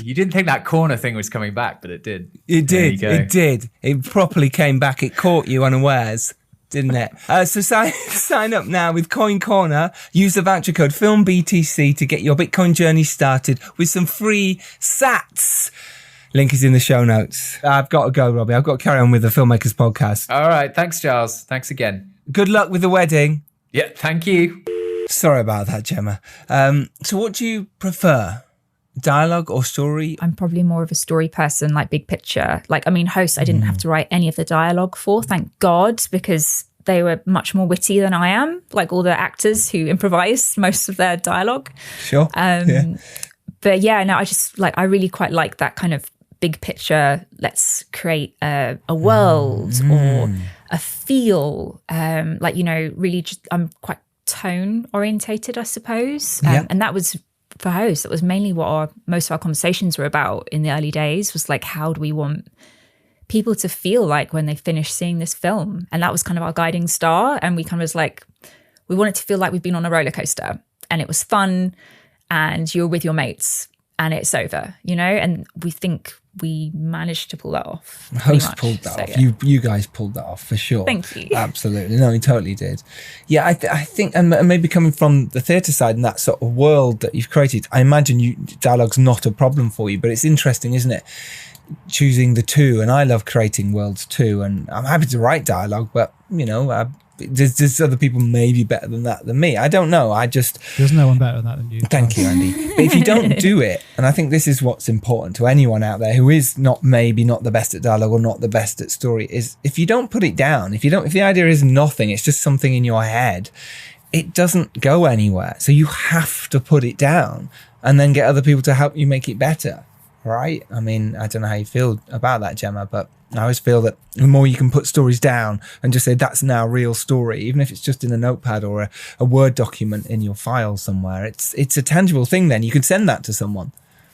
You didn't think that corner thing was coming back, but it did. It did. It did. It properly came back. It caught you unawares, didn't it? So sign up now with Coin Corner. Use the voucher code FILMBTC to get your Bitcoin journey started with some free sats. Link is in the show notes. I've got to go, Robbie. I've got to carry on with the Filmmakers podcast. All right. Thanks, Giles. Thanks again. Good luck with the wedding. Yeah, thank you. Sorry about that, Gemma. So what do you prefer? Dialogue or story? I'm probably more of a story person, like big picture. Hosts, I didn't have to write any of the dialogue for, thank God, because they were much more witty than I am, like all the actors who improvise most of their dialogue. Sure. But yeah, no, I really quite like that kind of big picture. Let's create a world or a feel. Really just, I'm quite tone orientated, I suppose. And that was, for hosts, that was mainly what most of our conversations were about in the early days, was like, how do we want people to feel like when they finish seeing this film? And that was kind of our guiding star. And we kind of was like, we want it to feel like we've been on a roller coaster and it was fun and you're with your mates and it's over, and we think we managed to pull that off. Host pulled that off. Yeah. You guys pulled that off for sure. Thank you. Absolutely. No, you totally did. Yeah, I think, and maybe coming from the theatre side and that sort of world that you've created, I imagine dialogue's not a problem for you, but it's interesting, isn't it? Choosing the two, and I love creating worlds too, and I'm happy to write dialogue, but there's other people maybe better than that than me. I don't know. There's no one better than that than you. Thank you, Andy. But if you don't do it, and I think this is what's important to anyone out there who is not the best at dialogue or not the best at story, is if you don't put it down, if the idea is nothing, it's just something in your head, it doesn't go anywhere. So you have to put it down and then get other people to help you make it better. right? I mean, I don't know how you feel about that, Gemma, but I always feel that the more you can put stories down and just say that's now a real story, even if it's just in a notepad or a Word document in your file somewhere, it's a tangible thing. Then you can send that to someone.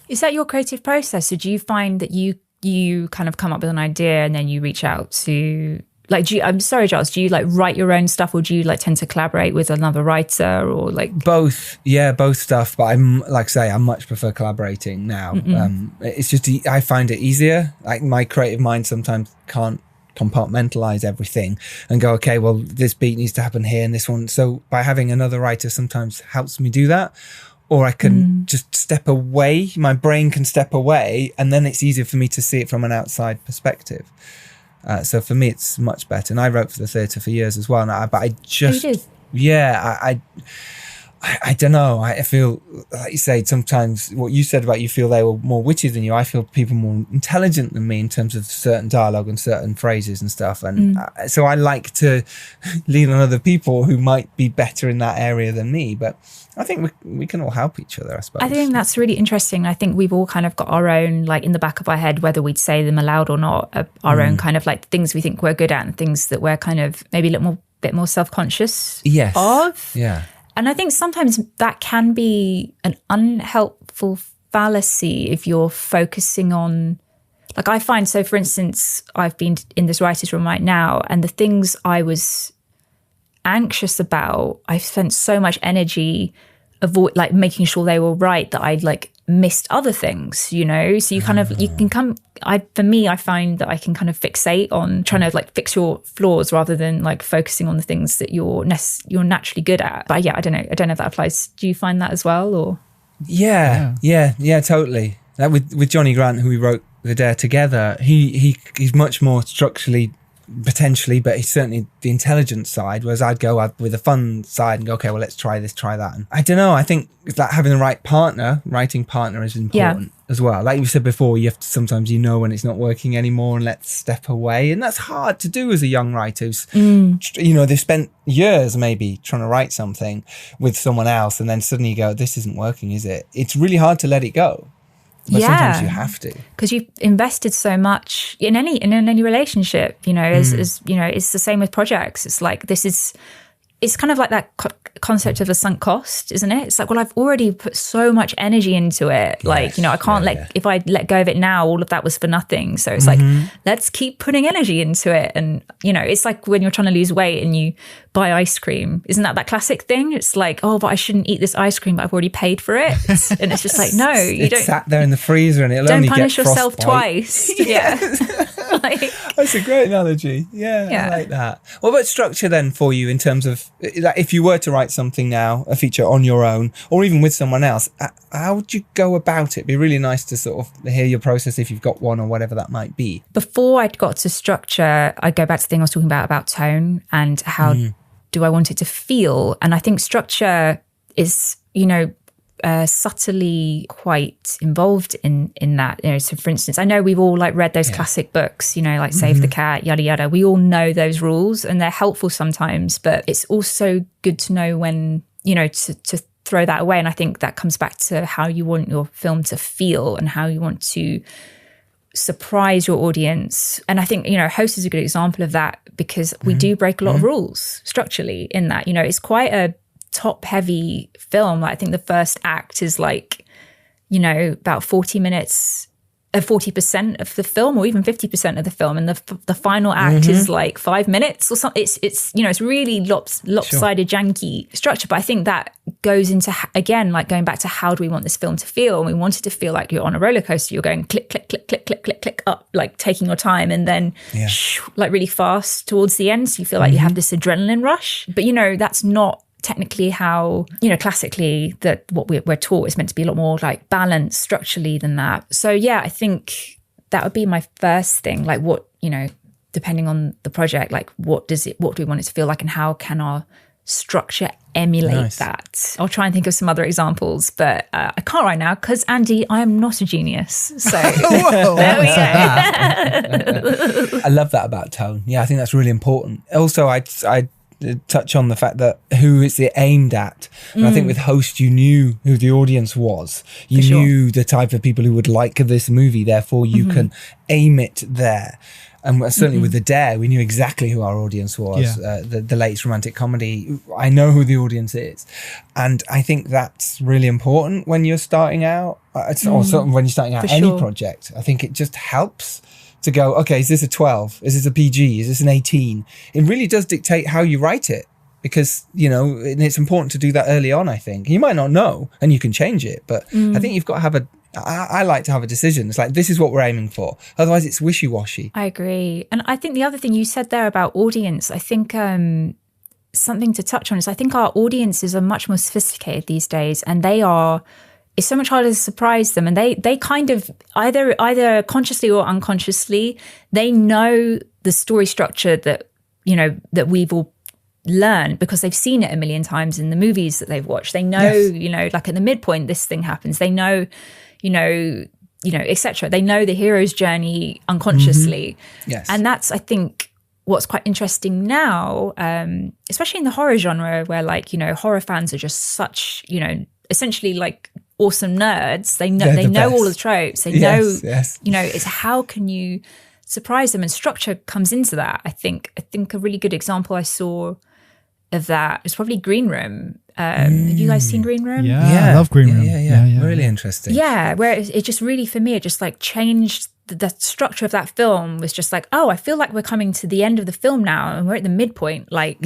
Is that your creative process? Or do you find that you kind of come up with an idea and then you reach out to, like, I'm sorry, Giles, do you like write your own stuff, or do you like tend to collaborate with another writer, or like both? Yeah, both stuff. But I'm like say, I much prefer collaborating now. It's just I find it easier. Like my creative mind sometimes can't compartmentalize everything and go, okay, well, this beat needs to happen here and this one. So by having another writer sometimes helps me do that. Or I can just step away. My brain can step away, and then it's easier for me to see it from an outside perspective. So for me, it's much better. And I wrote for the theatre for years as well. But I just, I don't know. I feel, like you say, sometimes what you said about you feel they were more witty than you. I feel people more intelligent than me in terms of certain dialogue and certain phrases and stuff. And so I like to lean on other people who might be better in that area than me. But I think we can all help each other, I suppose. I think that's really interesting. I think we've all kind of got our own, like in the back of our head, whether we'd say them aloud or not, our own kind of like things we think we're good at and things that we're kind of maybe a bit more self-conscious of. Yeah. And I think sometimes that can be an unhelpful fallacy if you're focusing on, like I find, so for instance, I've been in this writer's room right now, and the things I was anxious about, I've spent so much energy making sure they were right that I'd like missed other things, you know? So you kind of, you can come, for me, I find that I can kind of fixate on trying to like fix your flaws rather than like focusing on the things that you're naturally good at. But yeah, I don't know if that applies. Do you find that as well, or? Yeah, totally. Like with Johnny Grant, who we wrote The Dare together, he's much more structurally, potentially, but he's certainly the intelligent side, whereas I'd go out with the fun side and go, okay, well, let's try this, try that. And I don't know, I think that having the right writing partner is important as well. Like you said before, you have to sometimes, when it's not working anymore and let's step away. And that's hard to do as a young writer who's, they've spent years maybe trying to write something with someone else, and then suddenly you go, this isn't working, is it? It's really hard to let it go. But sometimes you have to, because you've invested so much in any relationship. As it's the same with projects. It's like it's kind of like that concept of a sunk cost, isn't it? It's like, well, I've already put so much energy into it. Yes. Like, I can't if I let go of it now, all of that was for nothing. So it's like, let's keep putting energy into it. And, it's like when you're trying to lose weight and you buy ice cream. Isn't that classic thing? It's like, oh, but I shouldn't eat this ice cream, but I've already paid for it. And it's just like, no, you don't. It's sat there in the freezer and it'll only get frostbite. Don't punish yourself twice. Yeah. That's a great analogy. Yeah, I like that. What about structure then for you in terms of, if you were to write something now, a feature on your own or even with someone else, how would you go about it? It'd be really nice to sort of hear your process if you've got one or whatever that might be. Before I'd got to structure, I'd go back to the thing I was talking about tone and how do I want it to feel. And I think structure is, subtly quite involved in that. So for instance, I know we've all like read those classic books, Save the Cat, yada yada. We all know those rules and they're helpful sometimes, but it's also good to know when, to throw that away. And I think that comes back to how you want your film to feel and how you want to surprise your audience. And I think, Host is a good example of that, because we do break a lot of rules structurally in that, it's quite a top heavy film. Like, I think the first act is like, about 40 minutes, 40% of the film, or even 50% of the film, and the final act is like 5 minutes or something. It's really lopsided, janky structure. But I think that goes into, again, like going back to how do we want this film to feel? And we want it to feel like you're on a roller coaster. You're going click, click, click, click, click, click, click up, like taking your time, and then like really fast towards the end. So you feel like you have this adrenaline rush. But that's not technically how, classically, that what we're taught is meant to be a lot more like balanced structurally than that. So yeah, I think that would be my first thing. Like, what, depending on the project, like what do we want it to feel like, and how can our structure emulate that? I'll try and think of some other examples, but I can't right now because, Andy, I am not a genius. So whoa, there we go. I love that about tone. Yeah, I think that's really important. Also, touch on the fact that who is it aimed at. And I think with Host, you knew who the audience was. You knew the type of people who would like this movie. Therefore, you can aim it there. And certainly with The Dare, we knew exactly who our audience was. The latest romantic comedy, I know who the audience is. And I think that's really important when you're starting out, or certainly when you're starting out any project. I think it just helps to go, okay, is this a 12? Is this a PG? Is this an 18? It really does dictate how you write it, because, you know, and it's important to do that early on, I think. You might not know and you can change it, but I think you've got to have I like to have a decision. It's like, this is what we're aiming for. Otherwise, it's wishy-washy. I agree. And I think the other thing you said there about audience, I think something to touch on is I think our audiences are much more sophisticated these days, and it's so much harder to surprise them. And they kind of either consciously or unconsciously, they know the story structure that, you know, that we've all learned because they've seen it a million times in the movies that they've watched. They know, you know, like at the midpoint, this thing happens. They know, you know, etc. They know the hero's journey unconsciously. Yes. And that's, I think, what's quite interesting now, especially in the horror genre, where, like, you know, horror fans are just such, you know, essentially like awesome nerds. They know all the tropes. They know, you know, it's how can you surprise them, and structure comes into that. I think a really good example I saw of that is probably Green Room. Have you guys seen Green Room? Yeah, I love Green Room. Yeah. Really interesting. Yeah, where it just really, for me, it just like changed the structure of that film. Was just like, oh, I feel like we're coming to the end of the film now, and we're at the midpoint. Like,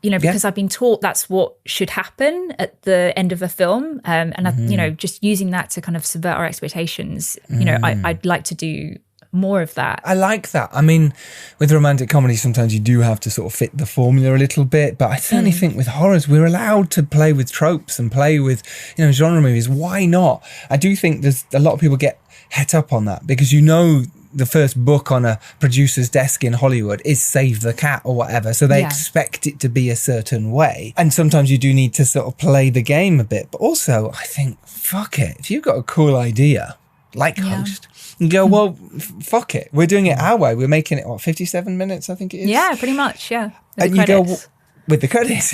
you know, because I've been taught that's what should happen at the end of a film, and I, you know, just using that to kind of subvert our expectations. You know, I'd like to do more of that. I like that. I mean, with romantic comedy, sometimes you do have to sort of fit the formula a little bit, but I certainly think with horrors, we're allowed to play with tropes and play with, you know, genre movies. Why not? I do think there's a lot of people get het up on that, because, you know, the first book on a producer's desk in Hollywood is Save the Cat or whatever, so they expect it to be a certain way, and sometimes you do need to sort of play the game a bit. But also, I think, fuck it, if you've got a cool idea like Host, you go, well, fuck it, we're doing it our way. We're making it, what, 57 minutes, I think it is? Yeah, pretty much, yeah. And you go, with the credits,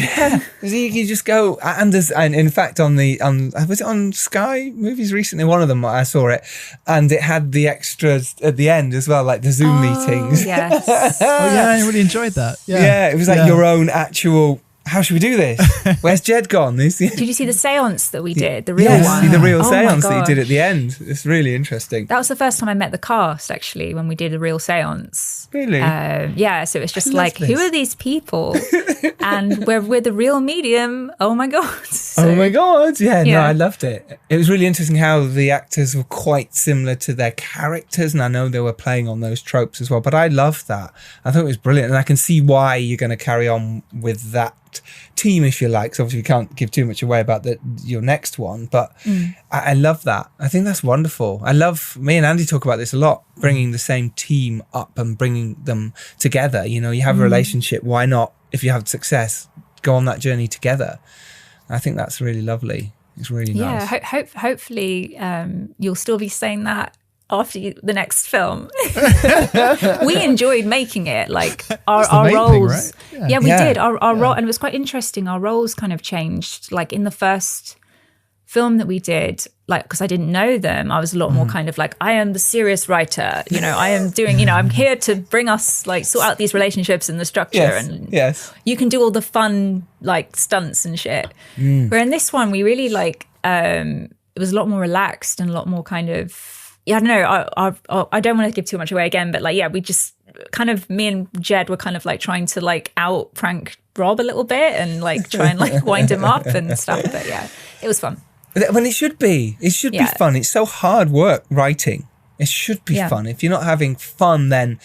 you just go, and in fact, was it on Sky Movies recently? One of them, I saw it, and it had the extras at the end as well, like the Zoom meetings. Yes. I really enjoyed that. Yeah, it was like your own actual. How should we do this? Where's Jed gone? Did you see the seance that we did? The real one? The real seance that you did at the end. It's really interesting. That was the first time I met the cast, actually, when we did a real seance. Really? Yeah, so it was just like, who are these people? And we're the real medium. Oh my God. Oh my God. Yeah, no, I loved it. It was really interesting how the actors were quite similar to their characters, and I know they were playing on those tropes as well, but I loved that. I thought it was brilliant, and I can see why you're going to carry on with that team, if you like. So obviously we can't give too much away about your next one, but I love that. I think that's wonderful. Me and Andy talk about this a lot, bringing the same team up and bringing them together. You know, you have a relationship, why not, if you have success, go on that journey together? I think that's really lovely. It's really nice. Yeah, hopefully you'll still be saying that after the next film. We enjoyed making it, like our roles. Thing, right? Yeah, we did. Our role, and it was quite interesting. Our roles kind of changed. Like in the first film that we did, like, because I didn't know them, I was a lot more kind of like, I am the serious writer. You know, I am doing, you know, I'm here to bring us, like, sort out these relationships and the structure. And you can do all the fun, like, stunts and shit. Where in this one, we really, like, it was a lot more relaxed and a lot more kind of, I don't know, I don't want to give too much away again, but like, we just kind of, me and Jed were kind of like trying to like out prank Rob a little bit and like try and like wind him up and stuff. But yeah, it was fun. When it should be fun. It's so hard work writing. It should be fun. If you're not having fun, then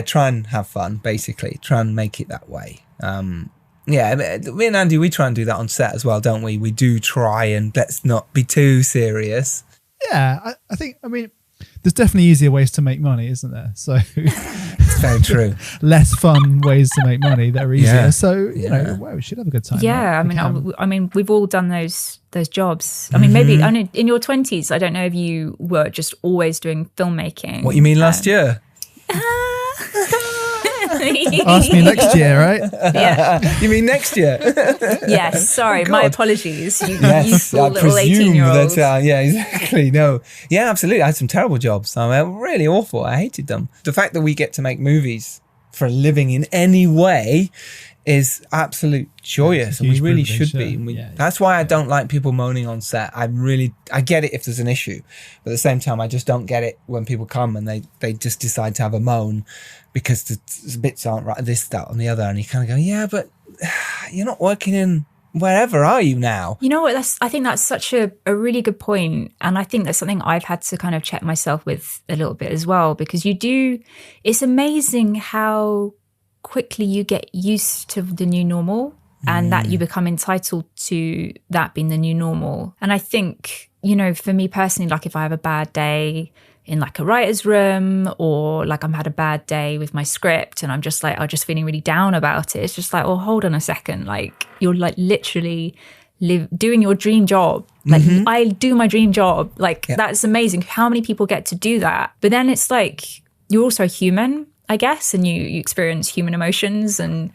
try and have fun, basically. Try and make it that way. Me and Andy, we try and do that on set as well, don't we? We do try, and let's not be too serious. Yeah, I think, I mean, there's definitely easier ways to make money, isn't there? So it's very true. Less fun ways to make money that are easier. So, you know, we should have a good time. Yeah, right? I mean, we've all done those jobs. I mean, maybe in your 20s, I don't know if you were just always doing filmmaking. What you mean last year? Ask me next year, right? Yeah. You mean next year? Yes. Sorry. My apologies. You I little presume 18-year-olds. that. Yeah, exactly. No. Yeah, absolutely. I had some terrible jobs. I mean, really awful. I hated them. The fact that we get to make movies for a living in any way is absolute joyous, and we really should be. That's why I don't like people moaning on set. I get it if there's an issue, but at the same time, I just don't get it when people come and they just decide to have a moan because the bits aren't right, this, that, and the other, and you kind of go, yeah, but you're not working in wherever, are you now? You know what? I think that's such a really good point, and I think that's something I've had to kind of check myself with a little bit as well, because it's amazing how quickly you get used to the new normal and that you become entitled to that being the new normal. And I think, you know, for me personally, like if I have a bad day in like a writer's room, or like I'm had a bad day with my script and I'm just feeling really down about it, it's just like, oh, hold on a second. Like you're like literally doing your dream job. Like I do my dream job. Like that's amazing. How many people get to do that? But then it's like, you're also human, I guess, and you experience human emotions, and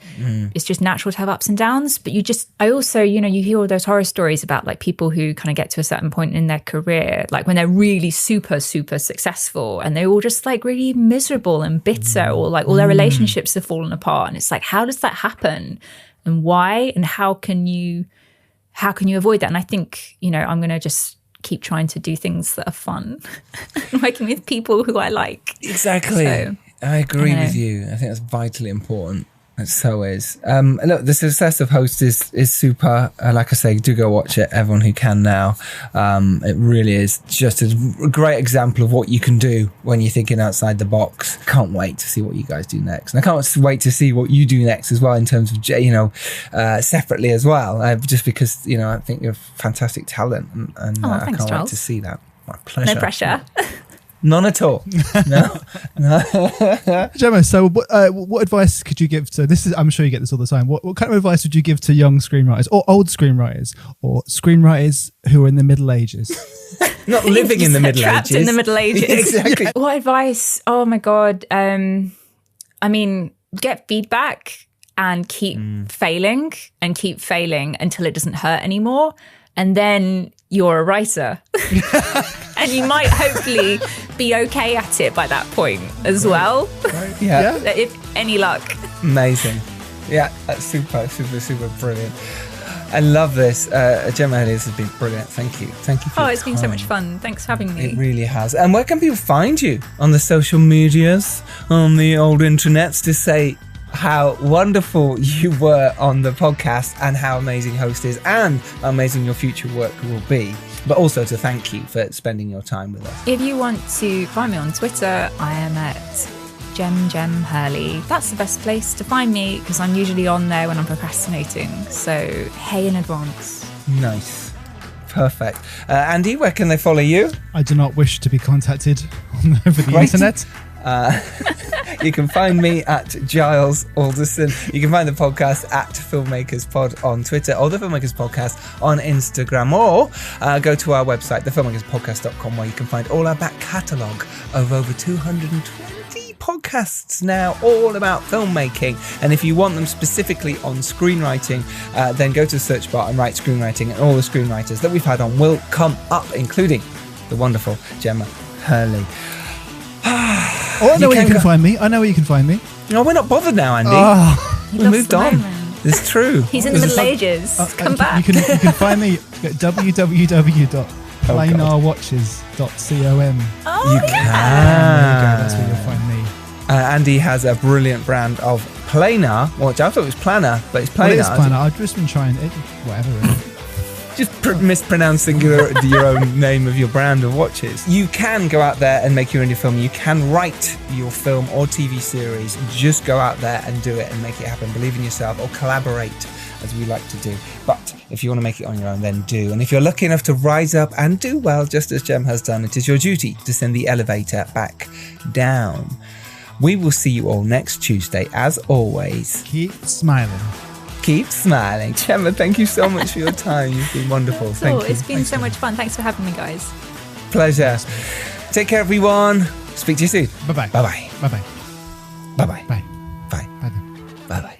it's just natural to have ups and downs. But I also, you know, you hear all those horror stories about like people who kind of get to a certain point in their career, like when they're really super, super successful and they're all just like really miserable and bitter, or like all their relationships have fallen apart. And it's like, how does that happen, and why, and how can you avoid that? And I think, you know, I'm going to just keep trying to do things that are fun, working with people who I like. Exactly. So, I agree with you. I think that's vitally important. It so is. Look, the success of Host is super. Like I say, do go watch it, everyone who can now. It really is just a great example of what you can do when you're thinking outside the box. Can't wait to see what you guys do next. And I can't wait to see what you do next as well, in terms of, you know, separately as well. Just because, you know, I think you're fantastic talent, and I can't wait to see that. My pleasure. no pressure. None at all. No. Gemma, so what advice could you give to, I'm sure you get this all the time, what kind of advice would you give to young screenwriters, or old screenwriters, or screenwriters who are in the Middle Ages? Not living in the Middle Trapped Ages. in the Middle Ages. Exactly. What advice? Oh my God. I mean, get feedback and keep failing until it doesn't hurt anymore. And then you're a writer. And you might hopefully be okay at it by that point as well. Right. Yeah. If any luck. Amazing. Yeah, that's super brilliant. I love this. Gemma, this has been brilliant. Thank you. Thank you for your It's been so time. much fun. Thanks for having me. It really has. And where can people find you? On the social medias, on the old internets, to say how wonderful you were on the podcast and how amazing Host is and how amazing your future work will be, but also to thank you for spending your time with us. If you want to find me on Twitter, I am at Gem Hurley. That's the best place to find me, because I'm usually on there when I'm procrastinating. So hey in advance. Nice. Perfect. Andy, where can they follow you? I do not wish to be contacted over the internet. You can find me at Giles Alderson. You can find the podcast at FilmmakersPod on Twitter, or the Filmmakers Podcast on Instagram, or go to our website, thefilmmakerspodcast.com, where you can find all our back catalogue of over 220 podcasts now, all about filmmaking. And if you want them specifically on screenwriting, then go to the search bar and write screenwriting, and all the screenwriters that we've had on will come up, including the wonderful Gemma Hurley. I know where you can find me. No, we're not bothered now, Andy. We moved on. It's true. He's in the Middle Ages. Come back. You can find me at www.planarwatches.com. You can. There you go. That's where you'll find me. Andy has a brilliant brand of planar watch. I thought it was planner, but it's planar. Well, it is planner. I've just been trying it. Whatever. Really. Just mispronouncing your own name of your brand of watches. You can go out there and make your own film. You can write your film or TV series. Just go out there and do it and make it happen. Believe in yourself, or collaborate, as we like to do. But if you want to make it on your own, then do. And if you're lucky enough to rise up and do well, just as Gem has done, it is your duty to send the elevator back down. We will see you all next Tuesday. As always, keep smiling. Keep smiling. Gemma, thank you so much for your time. You've been wonderful. Thank you. It's been so much fun. Thanks for having me, guys. Pleasure. Take care, everyone. Speak to you soon. Bye-bye. Bye-bye. Bye-bye. Bye-bye. Bye. Bye. Bye. Bye bye.